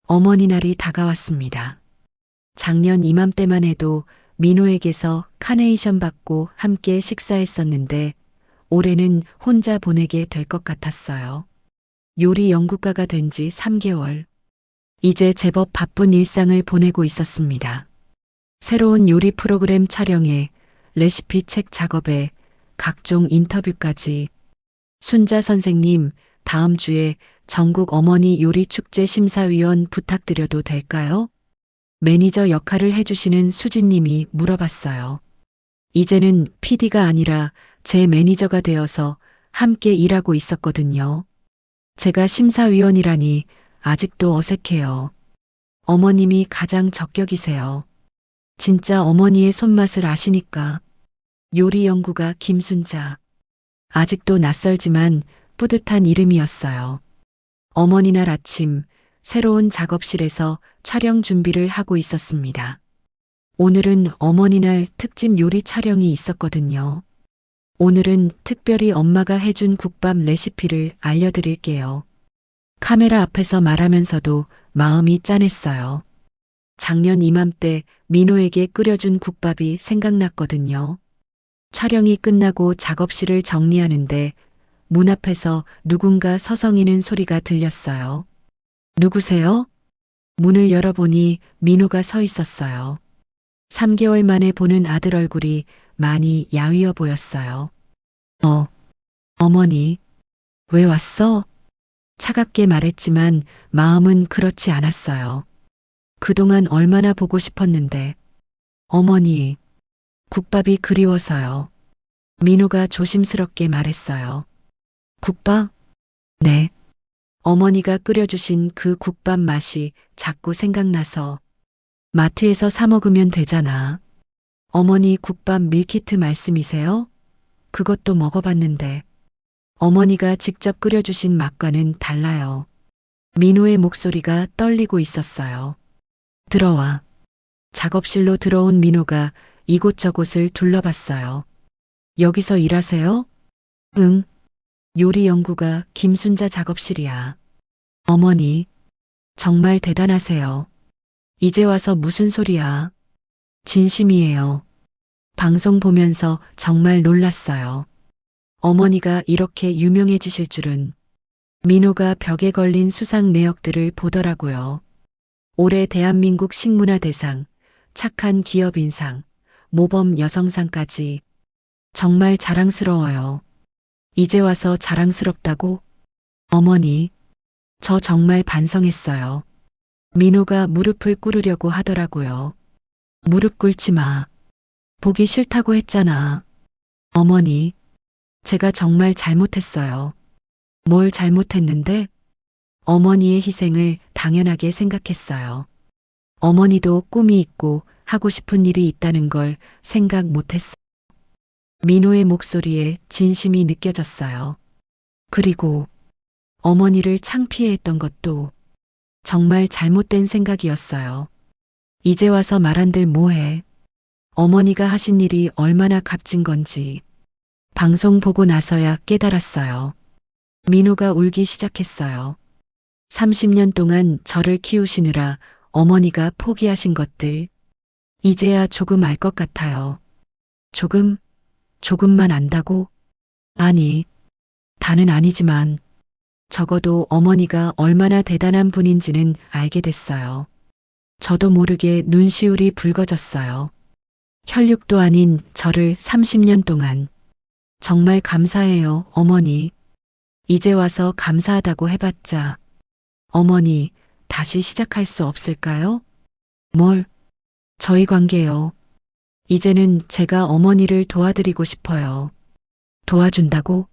어머니 날이 다가왔습니다. 작년 이맘때만 해도 민호에게서 카네이션 받고 함께 식사했었는데 올해는 혼자 보내게 될 것 같았어요. 요리 연구가가 된 지 3개월. 이제 제법 바쁜 일상을 보내고 있었습니다. 새로운 요리 프로그램 촬영에 레시피 책 작업에 각종 인터뷰까지. 순자 선생님, 다음 주에 전국 어머니 요리 축제 심사위원 부탁드려도 될까요? 매니저 역할을 해주시는 수진님이 물어봤어요. 이제는 PD가 아니라 제 매니저가 되어서 함께 일하고 있었거든요. 제가 심사위원이라니 아직도 어색해요. 어머님이 가장 적격이세요. 진짜 어머니의 손맛을 아시니까. 요리 연구가 김순자. 아직도 낯설지만 뿌듯한 이름이었어요. 어머니 날 아침 새로운 작업실에서 촬영 준비를 하고 있었습니다. 오늘은 어머니날 특집 요리 촬영이 있었거든요. 오늘은 특별히 엄마가 해준 국밥 레시피를 알려드릴게요. 카메라 앞에서 말하면서도 마음이 짠했어요. 작년 이맘때 민호에게 끓여준 국밥이 생각났거든요. 촬영이 끝나고 작업실을 정리하는데 문 앞에서 누군가 서성이는 소리가 들렸어요. 누구세요? 문을 열어보니 민호가 서 있었어요. 3개월 만에 보는 아들 얼굴이 많이 야위어 보였어요. 어머니, 왜 왔어? 차갑게 말했지만 마음은 그렇지 않았어요. 그동안 얼마나 보고 싶었는데. 어머니, 국밥이 그리워서요. 민호가 조심스럽게 말했어요. 국밥? 네. 어머니가 끓여주신 그 국밥 맛이 자꾸 생각나서. 마트에서 사 먹으면 되잖아. 어머니 국밥 밀키트 말씀이세요? 그것도 먹어봤는데. 어머니가 직접 끓여주신 맛과는 달라요. 민호의 목소리가 떨리고 있었어요. 들어와. 작업실로 들어온 민호가 이곳저곳을 둘러봤어요. 여기서 일하세요? 응. 요리 연구가 김순자 작업실이야. 어머니, 정말 대단하세요. 이제 와서 무슨 소리야. 진심이에요. 방송 보면서 정말 놀랐어요. 어머니가 이렇게 유명해지실 줄은. 민호가 벽에 걸린 수상 내역들을 보더라고요. 올해 대한민국 식문화대상, 착한 기업인상, 모범 여성상까지. 정말 자랑스러워요. 이제 와서 자랑스럽다고? 어머니, 저 정말 반성했어요. 민호가 무릎을 꿇으려고 하더라고요. 무릎 꿇지 마. 보기 싫다고 했잖아. 어머니, 제가 정말 잘못했어요. 뭘 잘못했는데? 어머니의 희생을 당연하게 생각했어요. 어머니도 꿈이 있고 하고 싶은 일이 있다는 걸 생각 못했어요. 민호의 목소리에 진심이 느껴졌어요. 그리고 어머니를 창피해했던 것도 정말 잘못된 생각이었어요. 이제 와서 말한들 뭐해. 어머니가 하신 일이 얼마나 값진 건지 방송 보고 나서야 깨달았어요. 민호가 울기 시작했어요. 30년 동안 저를 키우시느라 어머니가 포기하신 것들. 이제야 조금 알 것 같아요. 조금만 안다고? 아니, 다는 아니지만 적어도 어머니가 얼마나 대단한 분인지는 알게 됐어요. 저도 모르게 눈시울이 붉어졌어요. 혈육도 아닌 저를 30년 동안. 정말 감사해요, 어머니. 이제 와서 감사하다고 해봤자. 어머니, 다시 시작할 수 없을까요? 뭘? 저희 관계요. 이제는 제가 어머니를 도와드리고 싶어요. 도와준다고?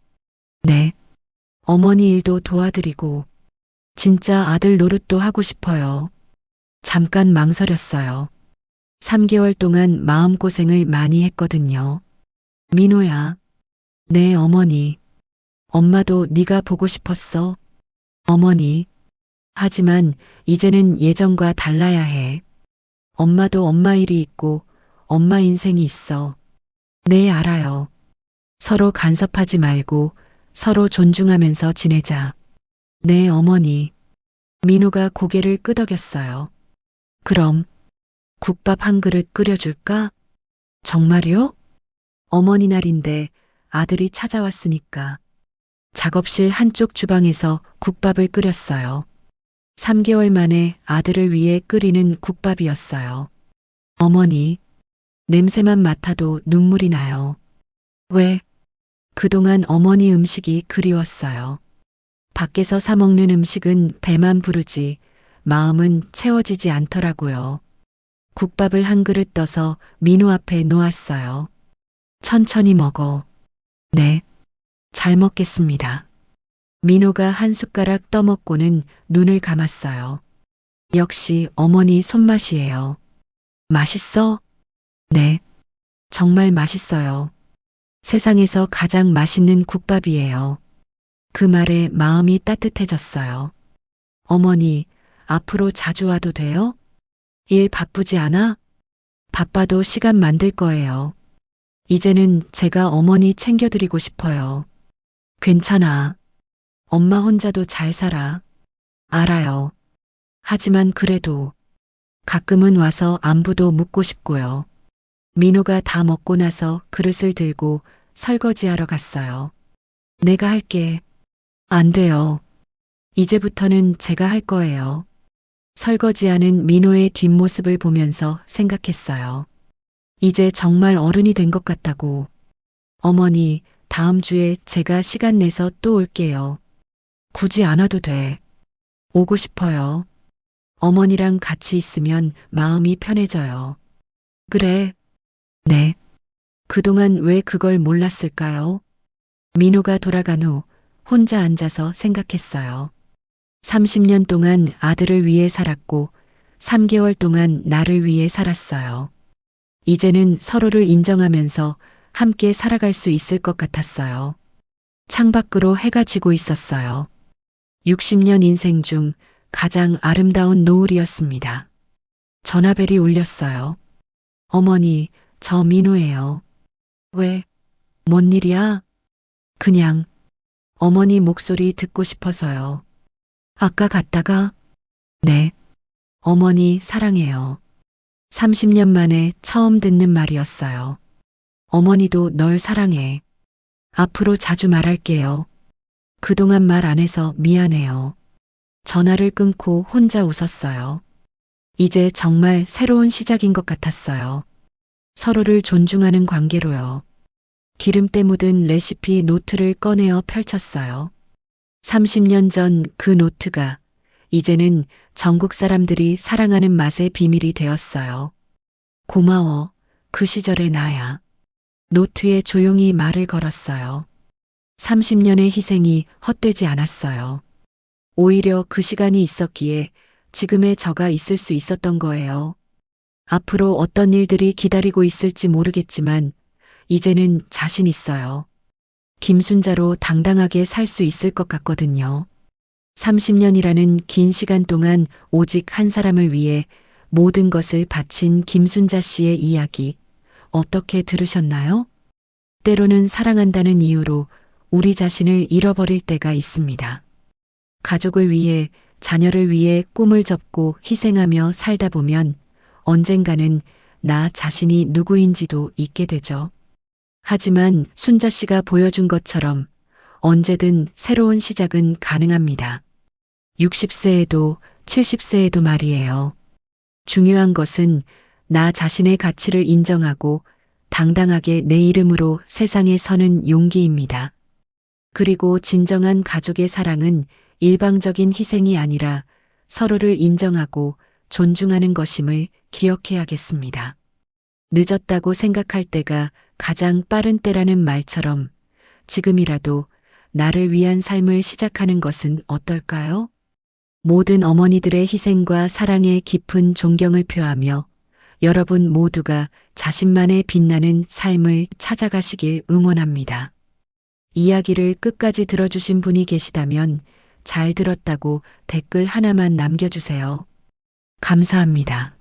네. 어머니 일도 도와드리고, 진짜 아들 노릇도 하고 싶어요. 잠깐 망설였어요. 3개월 동안 마음고생을 많이 했거든요. 민호야. 네, 어머니. 엄마도 네가 보고 싶었어. 어머니. 하지만 이제는 예전과 달라야 해. 엄마도 엄마 일이 있고 엄마 인생이 있어. 네, 알아요. 서로 간섭하지 말고 서로 존중하면서 지내자. 네, 어머니. 민호가 고개를 끄덕였어요. 그럼 국밥 한 그릇 끓여줄까? 정말요? 어머니 날인데 아들이 찾아왔으니까. 작업실 한쪽 주방에서 국밥을 끓였어요. 3개월 만에 아들을 위해 끓이는 국밥이었어요. 어머니, 냄새만 맡아도 눈물이 나요. 왜? 그동안 어머니 음식이 그리웠어요. 밖에서 사 먹는 음식은 배만 부르지 마음은 채워지지 않더라고요. 국밥을 한 그릇 떠서 민호 앞에 놓았어요. 천천히 먹어. 네. 잘 먹겠습니다. 민호가 한 숟가락 떠먹고는 눈을 감았어요. 역시 어머니 손맛이에요. 맛있어? 네. 정말 맛있어요. 세상에서 가장 맛있는 국밥이에요. 그 말에 마음이 따뜻해졌어요. 어머니, 앞으로 자주 와도 돼요? 일 바쁘지 않아? 바빠도 시간 만들 거예요. 이제는 제가 어머니 챙겨드리고 싶어요. 괜찮아. 엄마 혼자도 잘 살아. 알아요. 하지만 그래도 가끔은 와서 안부도 묻고 싶고요. 민호가 다 먹고 나서 그릇을 들고 설거지하러 갔어요. 내가 할게. 안 돼요. 이제부터는 제가 할 거예요. 설거지하는 민호의 뒷모습을 보면서 생각했어요. 이제 정말 어른이 된 것 같다고. 어머니, 다음 주에 제가 시간 내서 또 올게요. 굳이 안 와도 돼. 오고 싶어요. 어머니랑 같이 있으면 마음이 편해져요. 그래. 네. 그동안 왜 그걸 몰랐을까요? 민호가 돌아간 후 혼자 앉아서 생각했어요. 30년 동안 아들을 위해 살았고 3개월 동안 나를 위해 살았어요. 이제는 서로를 인정하면서 함께 살아갈 수 있을 것 같았어요. 창밖으로 해가 지고 있었어요. 60년 인생 중 가장 아름다운 노을이었습니다. 전화벨이 울렸어요. 어머니, 저 민호예요. 왜? 뭔 일이야? 그냥 어머니 목소리 듣고 싶어서요. 아까 갔다가? 네. 어머니 사랑해요. 30년 만에 처음 듣는 말이었어요. 어머니도 널 사랑해. 앞으로 자주 말할게요. 그동안 말 안 해서 미안해요. 전화를 끊고 혼자 웃었어요. 이제 정말 새로운 시작인 것 같았어요. 서로를 존중하는 관계로요. 기름때 묻은 레시피 노트를 꺼내어 펼쳤어요. 30년 전 그 노트가 이제는 전국 사람들이 사랑하는 맛의 비밀이 되었어요. 고마워. 그 시절의 나야. 노트에 조용히 말을 걸었어요. 30년의 희생이 헛되지 않았어요. 오히려 그 시간이 있었기에 지금의 저가 있을 수 있었던 거예요. 앞으로 어떤 일들이 기다리고 있을지 모르겠지만 이제는 자신 있어요. 김순자로 당당하게 살 수 있을 것 같거든요. 30년이라는 긴 시간 동안 오직 한 사람을 위해 모든 것을 바친 김순자 씨의 이야기 어떻게 들으셨나요? 때로는 사랑한다는 이유로 우리 자신을 잃어버릴 때가 있습니다. 가족을 위해, 자녀를 위해 꿈을 접고 희생하며 살다 보면 언젠가는 나 자신이 누구인지도 잊게 되죠. 하지만 순자 씨가 보여준 것처럼 언제든 새로운 시작은 가능합니다. 60세에도 70세에도 말이에요. 중요한 것은 나 자신의 가치를 인정하고 당당하게 내 이름으로 세상에 서는 용기입니다. 그리고 진정한 가족의 사랑은 일방적인 희생이 아니라 서로를 인정하고 존중하는 것임을 기억해야겠습니다. 늦었다고 생각할 때가 가장 빠른 때라는 말처럼 지금이라도 나를 위한 삶을 시작하는 것은 어떨까요? 모든 어머니들의 희생과 사랑에 깊은 존경을 표하며 여러분 모두가 자신만의 빛나는 삶을 찾아가시길 응원합니다. 이야기를 끝까지 들어주신 분이 계시다면 잘 들었다고 댓글 하나만 남겨주세요. 감사합니다.